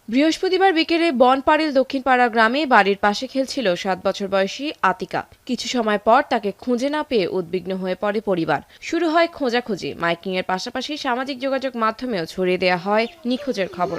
বৃহস্পতিবার বিকেলে বনপাড়িল দক্ষিণপাড়া গ্রামে বাড়ির পাশে খেলছিল ৭ বছর বয়সী আতিকা। কিছু সময় পর তাকে খুঁজে না পেয়ে উদ্বিগ্ন হয়ে পড়ে পরিবার। শুরু হয় খোঁজাখুঁজি। মাইকিং এর পাশাপাশি সামাজিক যোগাযোগ মাধ্যমেও ছড়িয়ে দেওয়া হয় নিখোঁজের খবর।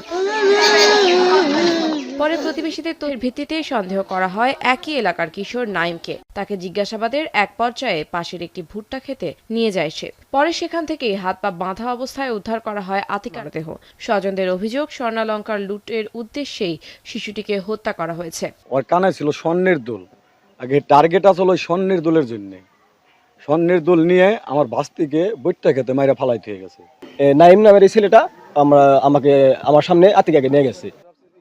পরে প্রতিবেশীদের তথ্যের ভিত্তিতে সন্দেহ করা হয় একই এলাকার কিশোর নাইমকে। তাকে জিজ্ঞাসাবাদের এক পর্যায়ে পাশের একটি ভুট্টা খেতে নিয়ে যায় সে। পরে সেখান থেকেই হাত পা বাঁধা অবস্থায় উদ্ধার করা হয় আতিকার দেহ। স্বজনদের অভিযোগ, স্বর্ণালংকার লুটের উদ্দেশ্যেই শিশুটিকে হত্যা করা হয়েছে। ওর কানে ছিল স্বর্ণের দুল। আগে টার্গেট আসলে ওই স্বর্ণের দুলের জন্য। স্বর্ণের দুল নিয়ে আমার বাস্তিকে বইট্টা খেতে মাইরা ফালাইতে হয়ে গেছে। নাইম নামের এই ছেলেটা আমার সামনে আতিকাকে নিয়ে গেছে।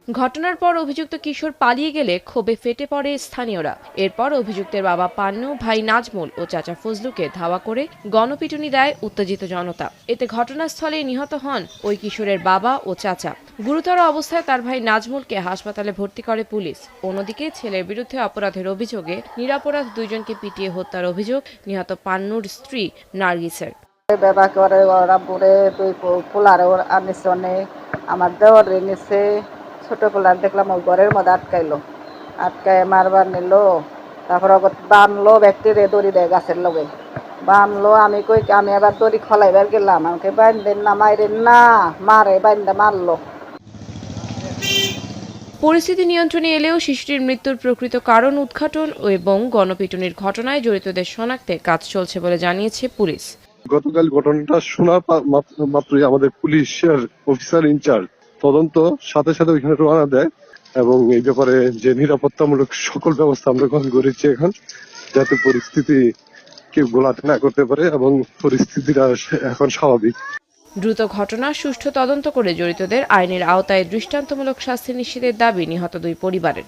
ঘটনার পর অভিযুক্ত কিশোর পালিয়ে গেলে ক্ষোভে ফেটে পড়ে স্থানীয়রা। এরপর অভিযুক্তের বাবা পান্নু, ভাই নাজমুল ও চাচা ফজলুকে ধাওয়া করে গণপিটুনি দেয় উত্তেজিত জনতা। এতে ঘটনাস্থলে নিহত হন ওই কিশোরের বাবা ও চাচা। গুরুতর অবস্থায় তার ভাই নাজমুলকে হাসপাতালে ভর্তি করে পুলিশ। অন্যদিকে ছেলের বিরুদ্ধে অপরাধের অভিযোগে নিরপরাধ দুইজনকে পিটিয়ে হত্যার অভিযোগ নিহত পান্নুর স্ত্রী নার্গিসের। ব্যবহার করে ওরা বুড়ে দুই পোলারে ওর আনিছে অনেক, আমার দেওয়ার নিছে। ছোট পোলার দেখলাম ওই ঘরের মধ্যে আটকায় মারবার নিল। তারপর বানলো ব্যক্তিরে দড়ি দেয় গাছের লগে বানলো। আমি কই আমি আবার দড়ি খলাইবার গেলাম, আমাকে বাইন্দেন না মাইরেন না, মারে বাইন্দা মারলো। পরিস্থিতি নিয়ন্ত্রণে এলেও শিশুটির মৃত্যুর প্রকৃত কারণ উদ্ঘাটন এবং গণপিটুনির ঘটনায় জড়িতদের শনাক্তে কাজ চলছে বলে জানিয়েছে পুলিশ। গতকাল ঘটনাটা শোনার মাত্রই আমাদের পুলিশের অফিসার ইনচার্জ তদন্ত সাথে সাথে ওইখানে রওনা দেয় এবং এই ব্যাপারে যে নিরাপত্তামূলক সকল ব্যবস্থা আমরা গ্রহণ করেছি এখন, যাতে পরিস্থিতি কেউ গোলাতে না করতে পারে এবং পরিস্থিতিটা এখন স্বাভাবিক। দ্রুত ঘটনার সুষ্ঠু তদন্ত করে জড়িতদের আইনের আওতায় দৃষ্টান্তমূলক শাস্তি নিশ্চিতের দাবি নিহত দুই পরিবারের।